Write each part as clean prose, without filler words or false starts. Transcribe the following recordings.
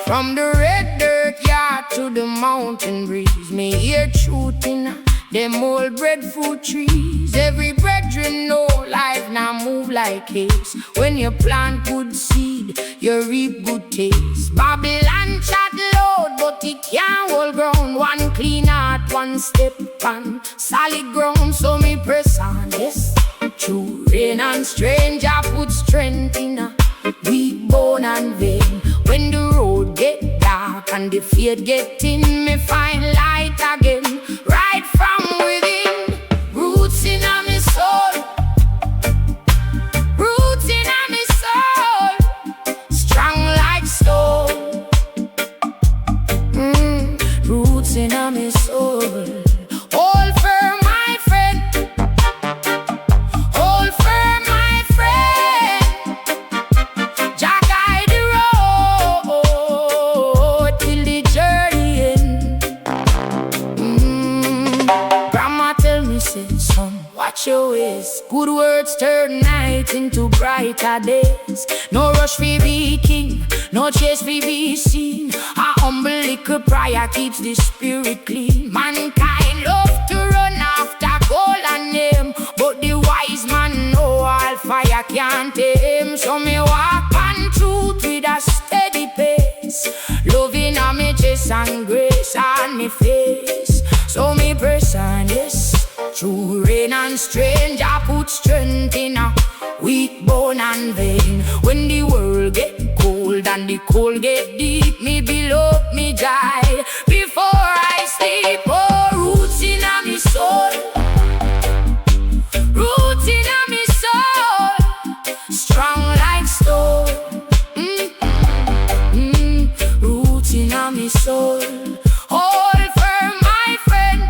From the red dirt yard to the mountain breeze, me hear truth in them old breadfruit trees. Every brethren know life now move like haste. When you plant good seed, you reap good taste. Babylon chat loud, but it can't hold ground. One clean heart, one step on solid ground. So me press on, yes. Through rain and stranger put strength in a weak bone and vein. When the road get dark and the fear get in, me find light again, right from within. Roots in a me soul, roots in a me soul, strong like stone. Roots in a me soul. Hold firm, my friend. Hold firm, my friend. Jah guide the road till the journey end. Grandma tell me, say, son, watch your ways. Good words turn night into brighter days. No rush fi be king, no chase fi be seen. A humble little prayer keeps the spirit clean. Mankind love to run after gold and name, but the wise man know all fire can't tame. So me walk on truth with a steady pace, loving on me chest and grace on me face. So me press on, yes. Through rain and stranger put strength in a weak bone and vein. When the world get cold and the cold get deep, me below me die before I sleep. Oh, roots in a me soul, roots in a me soul, strong like stone. Roots in a me soul. Hold firm, my friend.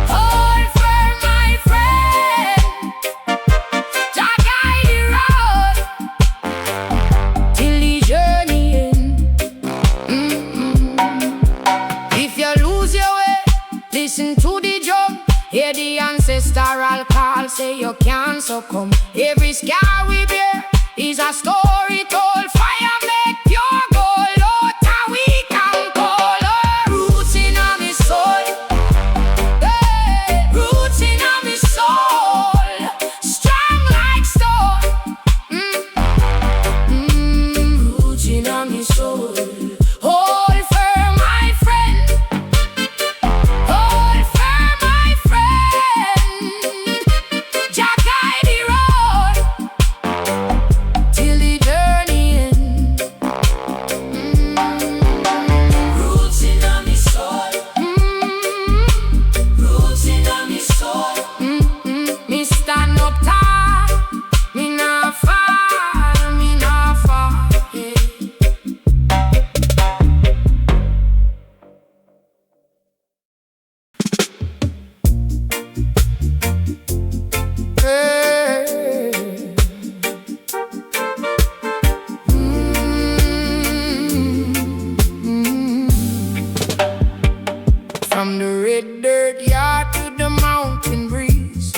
Hold firm, my friend. Jah guide the road till the journey end. If you lose your way, listen to the drum. Hear the ancestral call, say you can't succumb. Every scar we bear is a story told. Fire make pure gold, out we can call. Oh, roots in a me soul, hey, roots in a me soul, strong like stone. Roots in a me soul. Hold firm, my friend. Hold firm, my friend. Jah guide the road till the journey end. Roots in a me soul. Roots in a me soul. Me stand up tall, me not fall, me not fall. Yeah. From the red dirt yard to the mountain breeze,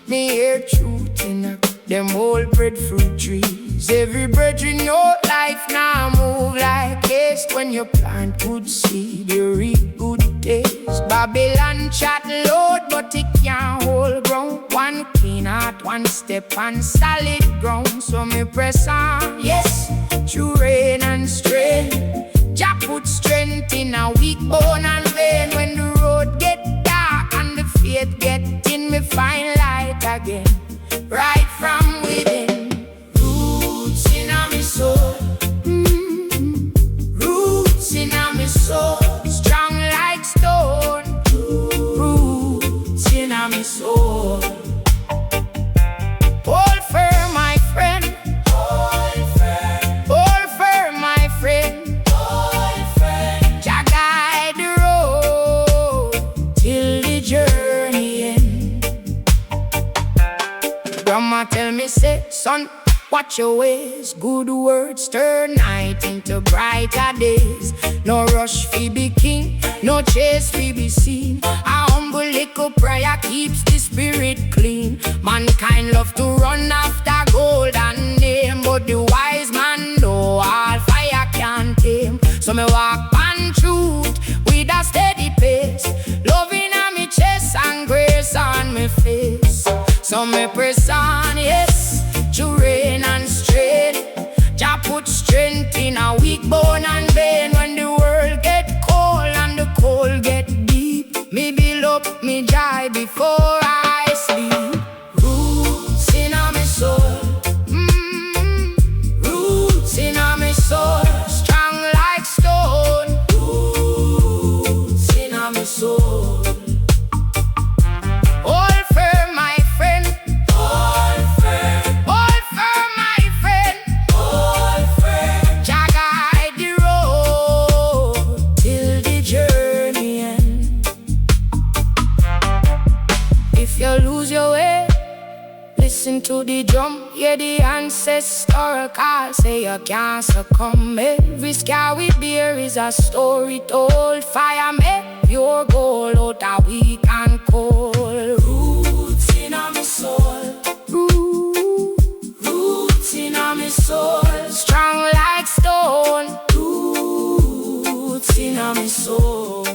me hear truth in them old breadfruit trees. Every brethren know life now move like haste. When you plant good seed, you reap good taste. Babylon chat loud, but it can't hold ground. One clean heart, one step on solid ground. So me press on, yes, through rain and strain. Jah put strength in a weak bone and vein. When the road get dark and the faith get in, me find light again, right from within. Roots in a me soul, roots in a me soul, strong like stone. Roots in a me soul. Hold firm, my friend. Hold firm. Hold firm, my friend. Hold firm. Jah guide the road till the journey end. Grandma tell me, say, son, watch your ways. Good words turn night into brighter days. No rush fi be king, no chase fi be seen. A humble little prayer keeps the spirit clean. Mankind love to run after gold and name, but the wise man know all fire can't Listen to the drum, yeah, the ancestral call. Say you can't succumb. Every scar we bear is a story told. Fire make pure gold out that we can call. Roots in my soul. Roots in my soul. Strong like stone. Roots in my soul.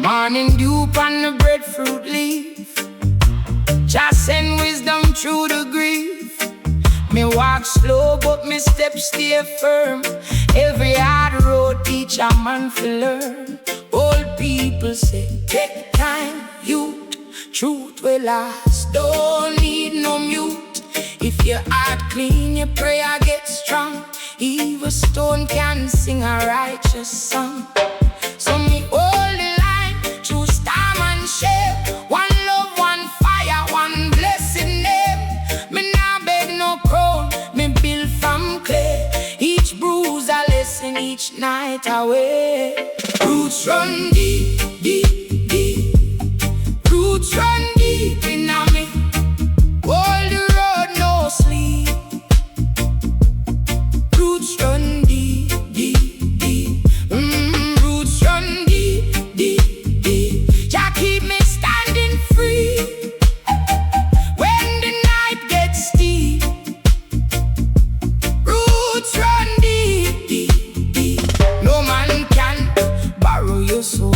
Morning dew on the breadfruit leaf, just send wisdom through the grief. Me walk slow but me steps stay firm. Every hard road teach a man to learn. Old people say take time, youth, truth will last. Don't need no mute. If your heart clean, your prayer gets strong. Even stone can sing a righteous song. So me hold the line through storm and shame. One love, one fire, one blessed name. Me nah beg no crown, me build from clay. Each bruise a lesson, each night away. Roots run deep, deep, deep. Roots run deep in me. Hold the road, no sleep. Roots run deep, deep, deep. Roots run deep, deep, deep. Jah keep me standing free when the night gets steep. Roots run deep, deep, deep. No man can borrow your soul.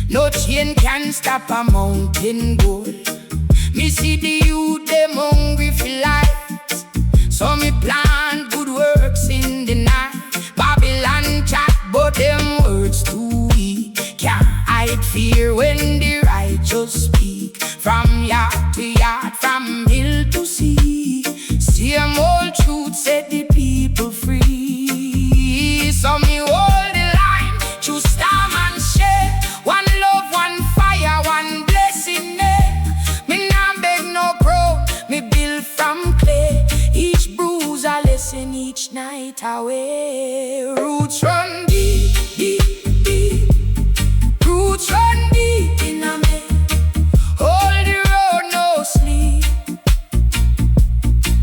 No chain can stop a mountain goal. Me see the youth, them hungry for light. So me plant good works in the night. Babylon chat, but them words too weak. Can't hide fear when the righteous speak. From yard to yard, from hill to sea. Same old truth set the people free. So me hold the line, through storm and shade. One love, one fire, one blessing name. Me nah beg no crown, me build from clay. Each bruise a lesson, each night away. Roots run deep, deep, deep. Roots run deep in me. Hold the road, no sleep.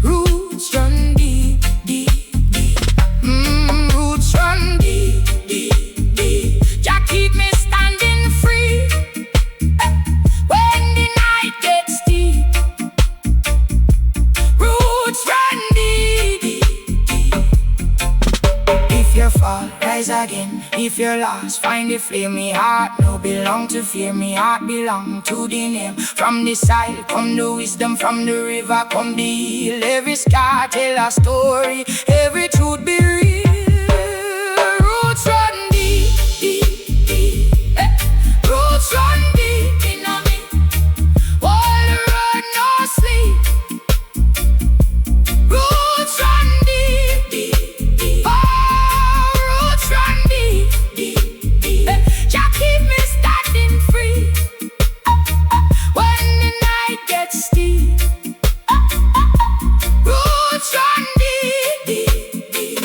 Roots run deep, deep, deep. Roots run deep, deep, deep. Jah keep me standing free when the night gets deep. Roots run deep, deep, deep. If you fall, rise again. If you're lost, find the flame. Me heart no belong to fear. Me heart belong to the name. From the side come the wisdom. From the river come the hill. Every scar tell a story. Every truth be real. Roots run deep, deep, deep. Roots run deep in me. All the road, no sleep. Roots run deep, deep, deep. Oh, roots run deep, deep, deep. Jah keep me standing free when the night gets steep. Roots run deep, deep, deep.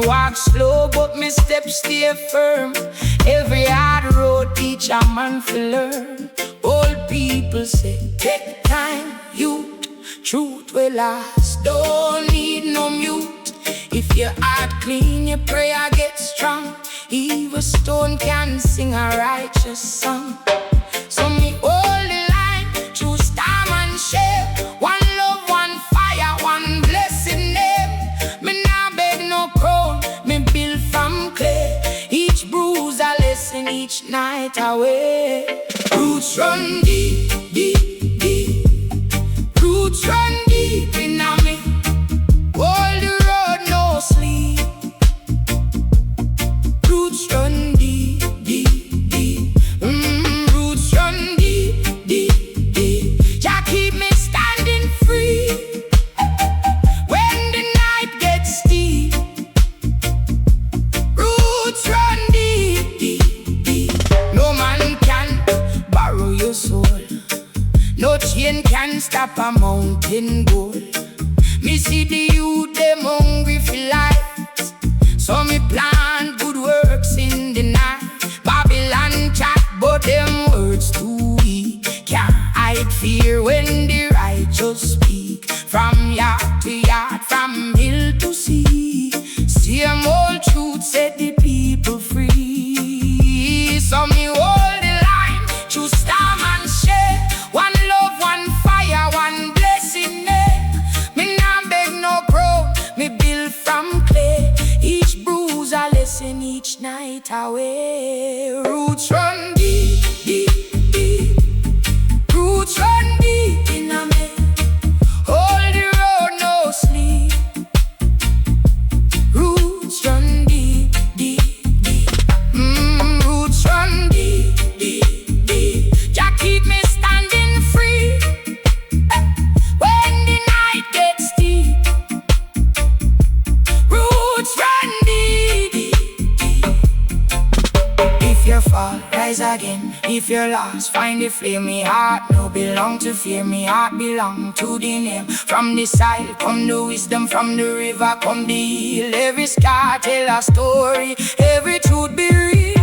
walk slow, but me steps stay firm. Every hard road teach a man to learn. Old people say, take time, youth, truth will last. Don't need no mute. If your heart clean, your prayer gets strong. Even stone can sing a righteous song. So me hold the line through storm and shame. One love, one fire, one blessed name. Me nah beg no crown, me build from clay. Each bruise a lesson, each night away. Roots run deep, deep, deep. Roots run deep in a me. Hold the road, no sleep. Roots run deep, deep, deep. Roots run deep, deep, deep. Jah keep me standing free when the night gets deep. Roots run deep, deep, deep. No man can borrow your soul. No chain can stop a mountain goal. Me see the youth, them hungry for light. So me plant good works in the night. Babylon chat, but them words too weak. Can't hide fear when the righteous speak. From yard to yard, from hill to sea. Same old truth set the people free. So me hold the line through storm and shade. One love, one fire, one blessing name. Me nah beg no crown, me build from clay. Each bruise a lesson, each night away. Roots run deep, deep, deep. Roots run deep in a me. Hold the road, no sleep. Roots run deep, deep, deep. Roots run deep, deep, deep. Jah keep me standing free when the night gets deep. Roots run deep, deep, deep. If you fall, rise again. If you're lost, find the flame. Me heart no belong to fear. Me heart belong to the name. From the side come the wisdom. From the river come the hill. Every scar tell a story. Every truth be real.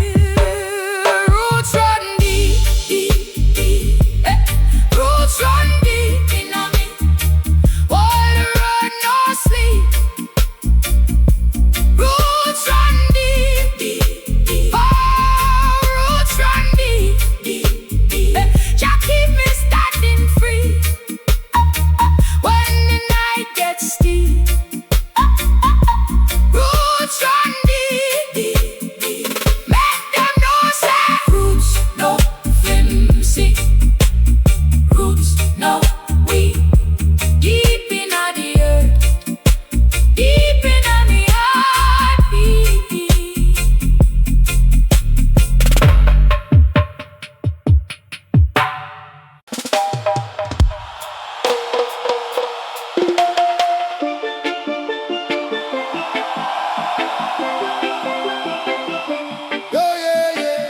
Roots run deep, deep, deep. Roots run deep in a me. All the road no sleep. Roots run deep, deep, deep. Oh, roots run deep, deep, deep. Jah keep me standing free when the night gets steep. Roots run deep, deep, deep. Make them know say roots no flimsy. Roots no weak. Deep inna the earth, deep inna me heartbeat. Yeah, yeah, yeah.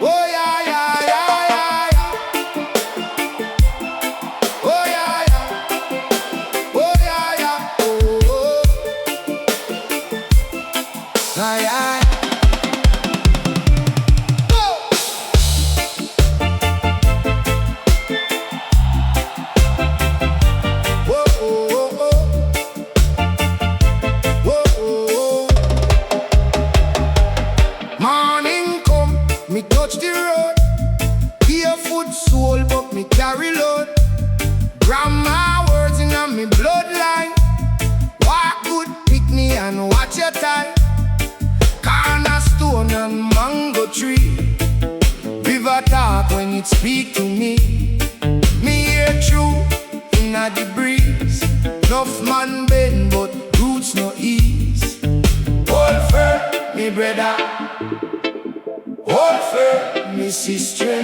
Oh, yeah, yeah, yeah, yeah, yeah. Oh, yeah, yeah. Oh, yeah, yeah. Oh, oh. Ah, yeah. Oh. Whoa, oh, oh, oh. Whoa, oh, oh. Morning come, me touch the road. Barefoot soul, but me carry load. Grandma words in a me bloodline. Walk good, pick me and watch your time. Cornerstone and mango tree. River talk when it speak to me. Me hear truth in a the breeze. Enough man bend, but roots no ease. Hold firm, me brother. Hold firm, me sister.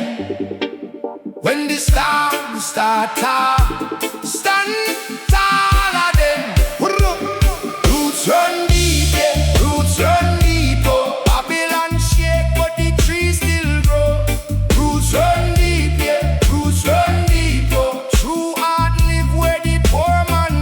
When the stars start talk, stand taller than. Roots run deep, yeah. Roots run deep, oh. Babylon shake, but the trees still grow. Roots run deep, yeah. Roots run deep, oh. True heart live where the poor man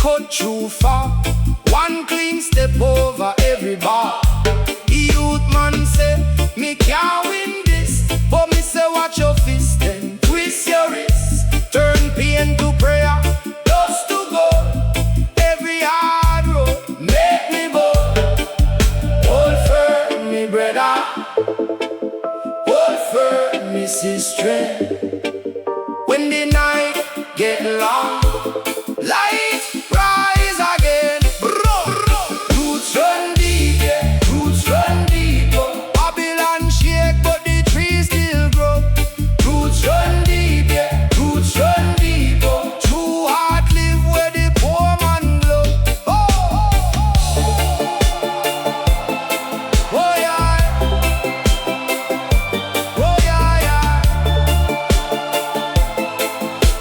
cut too far. One clean step over every bar. Youth man say, me can't win this, but me say watch your fist and twist your wrist. Turn pain to prayer, dust to gold. Every hard road make me bold. Hold firm, me brother. Hold firm, me sister. When the night get long, light rise again. Roots run deep, yeah. Roots run deep. Babylon shake, but the trees still grow. Roots run deep, yeah. Roots run deep. True heart live where the poor man glow. Oh yeah. Oh yeah, yeah.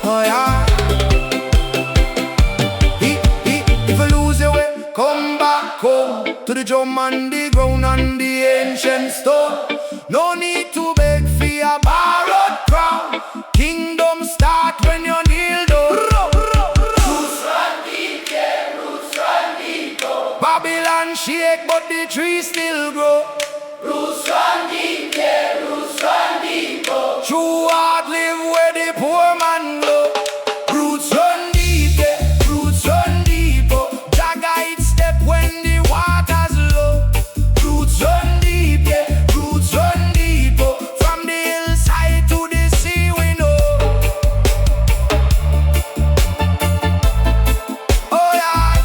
Oh yeah. If you lose your way, come back home to the drum and the ground and the ancient stone. No need to beg for a borrowed crown. Kingdom start when you kneel down. Roots run deep, yeah, roots run deep. Babylon shake, but the trees still grow. Roots run deep, yeah, roots run deep. True heart live where the poor man go. Roots run deep, yeah, roots run deep. Jah guide step when the water's low. Roots run deep, yeah, roots run deep. From the hillside to the sea we know. Oh yeah.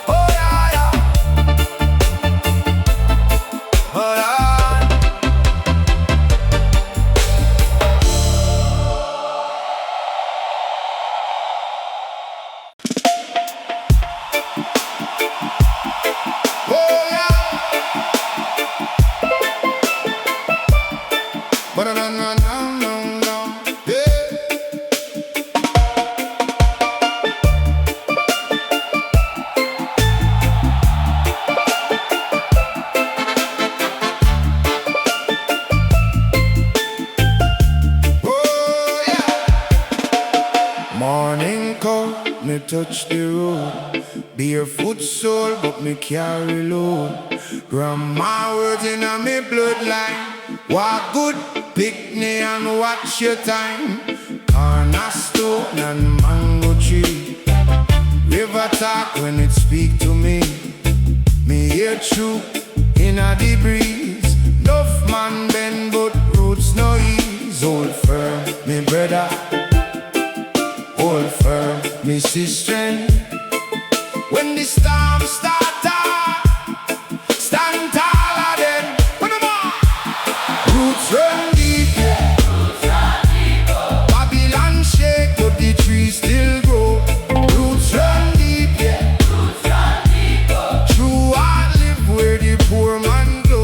Oh yeah, yeah. Oh yeah. Oh yeah. But no, no, no, no, no. Yeah. Oh yeah. Morning come, me touch the road. Barefoot soul, but me carry load. Grandma words in a me bloodline. Walk good, picnic and watch your time. Cornerstone and mango tree. River talk when it speak to me. Me hear true in a the breeze. Enough man bend but roots no ease. Hold firm, me brother. Hold firm, me sister. When the storm start, stand taller then. Roots run deep, yeah. Roots run deep. Babylon shake, but the trees still grow. Roots run deep, yeah. Roots run deep. True heart live where the poor man go.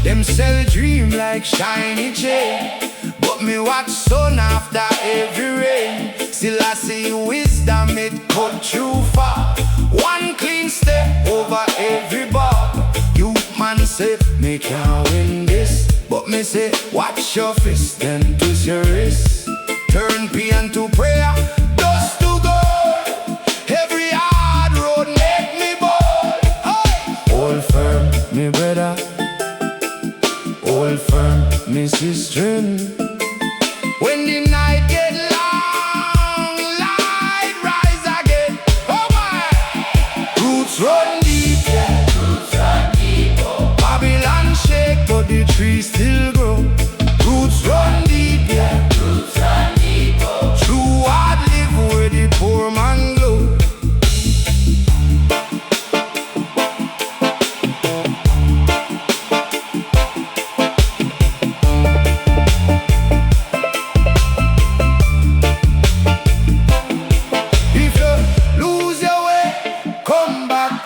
Them sell dream like shiny chain, but me watch sun after every rain. Still I see wisdom it cut too far. One clean step over every bar. You man say me can't win this, but me say watch your fist and twist your wrist. Turn pain to prayer, dust to gold. Every hard road make me bold. Hey! Hold firm, me brother. Hold firm, me sister. When the night get long, light rise again. Oh my! Roots run deep, yeah. Roots run deep. Babylon shake, but the trees still grow. Roots run deep, yeah. Roots run deep. True heart live where the poor man glow.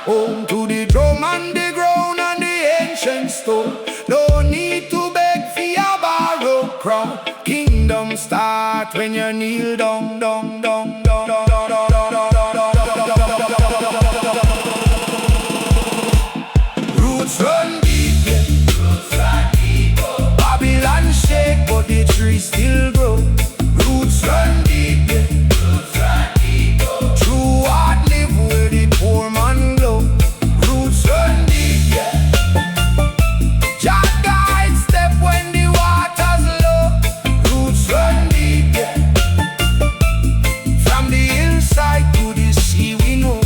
Home to the drum and the ground and the ancient stone. No need to beg for a borrowed crown. Kingdom start when you kneel down, down, down, down, down, down, down, down, down, down, down. tree still grow. Roots run deep, yeah. Roots run deep, oh. True heart live where the poor man glow. Roots run deep, yeah. Jah guide step when the water's low. Roots run deep, yeah. From the hillside to the sea we know.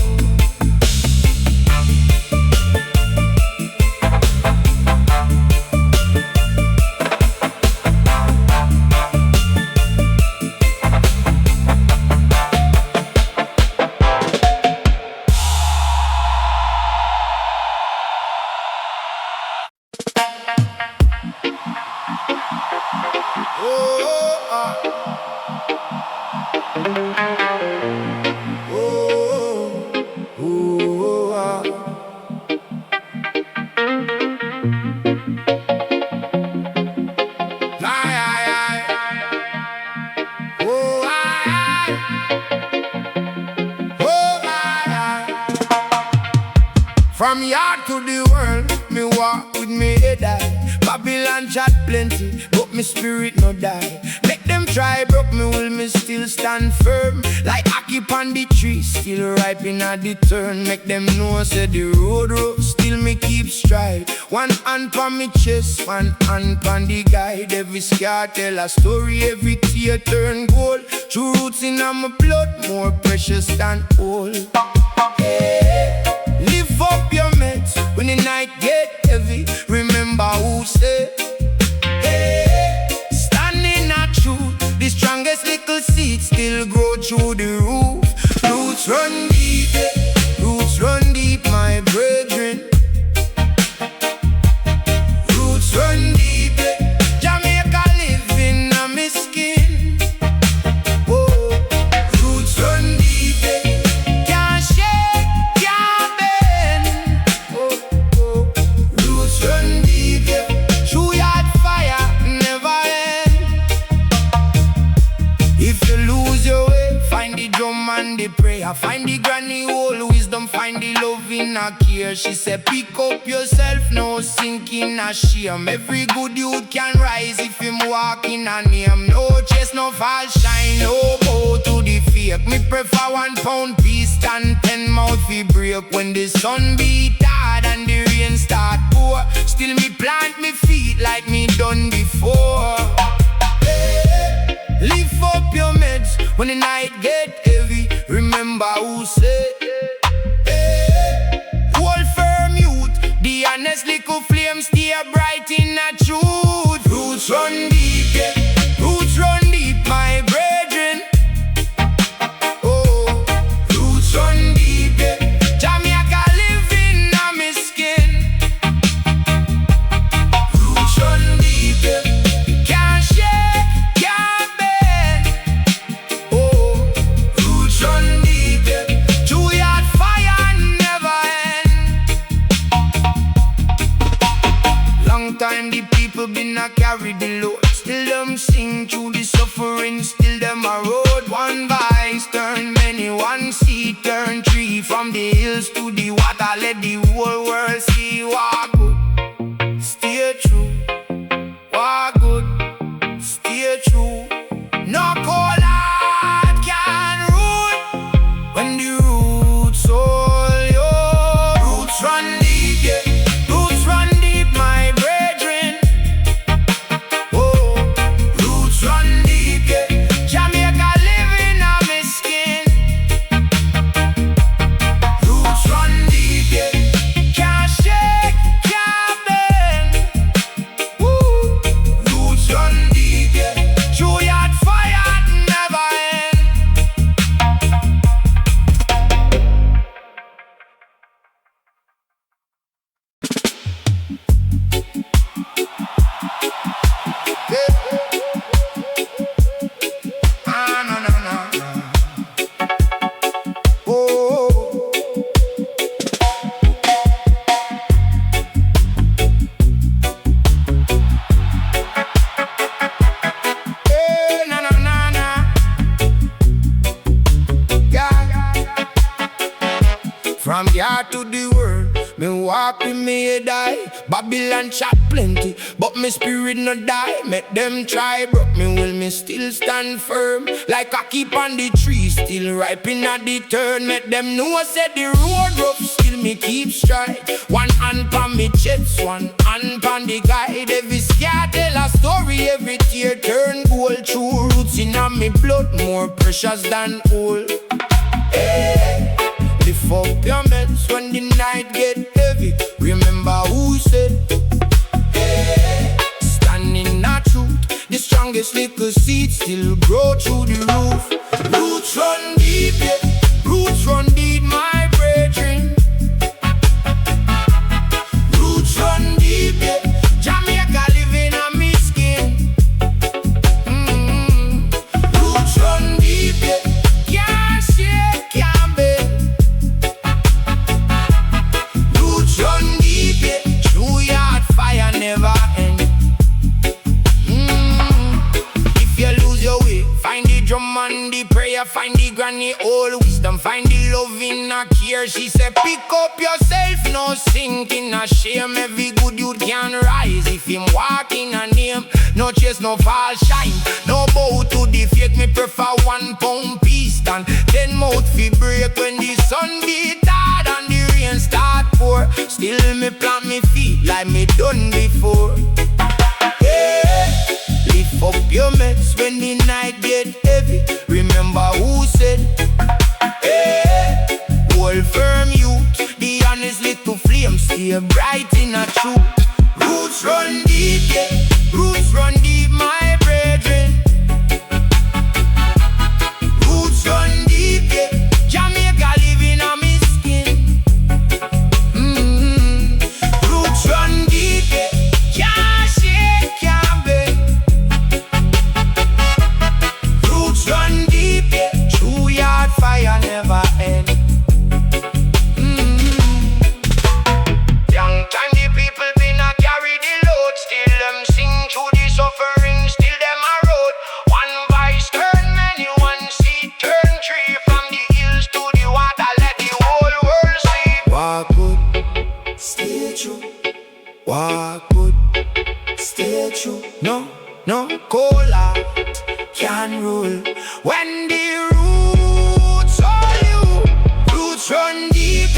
From yard to the world, me walk with me head high. Babylon chat plenty, but me spirit no die. Make them try broke me, will me still stand firm. Like hockey on the tree, still ripening at the turn. Make them know say the road rough, still me keep stride. One hand on me chest, one hand on the guide. Every scar tell a story, every tear turn gold. True roots in my blood, more precious than old. Hey. Lift up your meds when the night get heavy. Remember who said, hey, standing at truth. The strongest little seed still grow through the roof. Roots run deep, roots run deep, my brethren. Roots run deep, Jamaica living on my skin. Whoa. Roots run deep, can't shake, can't bend. Roots run deep, true yard fire never end. If you lose your way, find the drum and the prayer. Find the granny old wisdom, find the love in her care. She said pick up yourself, no sink in a shame. Every good youth can rise if him walk in a name. No chase, no false shine, no bow to the fake. Me prefer 1 pound piece than 10 mouth fi break. When the sun beat hard and the rain start pour, still me plant me feet like me done before. Hey, lift up your meds when the night get heavy. Remember who said, hey, hold firm youth. The honest little flame stay bright in the truth. Roots run deep, yeah. Roots run deep, my brethren. Oh, roots run deep, yeah. Jamaica living on my skin. Roots run deep, yeah. Can't shake, can't bend. Oh, roots run deep, yeah. True yard fire never end. Long time the people been a carry the load. Still them sing through the suffering, still them a road. One vice turn many, one seed turn tree. From the hills to the water, let the whole world see what good. Stay true, what good. Stay true. No cold heart can rule when the roots hold you. Roots run deep, yeah. Roots run deep, my brethren. Oh, roots run deep, yeah. Jamaica living on my skin. Roots run deep, yeah. Can't shake, can't walk with me die. Babylon chat plenty, but me spirit no die. Make them try, broke me will me still stand firm. Like I keep on the tree, still ripening at the turn. Make them know I said the road rough, still me keep stride. One hand pan me chest, one hand pan the guide. Every scar tell a story, every tear turn gold. True roots in me blood, more precious than old. Hey, lift up your meds when the night get heavy. Remember who said, hey, standing our truth. The strongest little seed still grow through the roof. Roots run deep, yeah. Roots run deep, my brethren. Roots run deep, yeah. Jamaica living on me skin. Roots run deep, yeah. Can't shake, can't bend. Roots run deep, yeah. True yard fire never end. If you lose your way, find the drum and the prayer, find the granny all wisdom, find the love in her care. She said pick up yourself, no sink in a shame. Every good youth can rise if him walk in a name. No chase, no fall shine, no bow to the fake. Me prefer 1 pound piece than 10 mouth fi break. When the sun beat hard and the rain start pour, still me plant me feet like me done before. Yeah, lift up your meds when the night get heavy. Remember who said, hey, hold firm youth. The honest little flame stay bright in a truth. Roots run deep, yeah. Roots run deep, my brethren. Roots run deep, yeah. Jamaica living on me skin. Roots run deep, yeah. Can't shake, can't bend. Roots run deep, yeah. True yard fire never end. Young time the people been a carry the load. Still them sing through the suffering, still them a road. One voice turn many, one seed turn tree. From the hills to the water, let the whole world see. Walk good, stay true. Walk good, stay true. No, no, cola can rule. When the roots all you, roots run deep.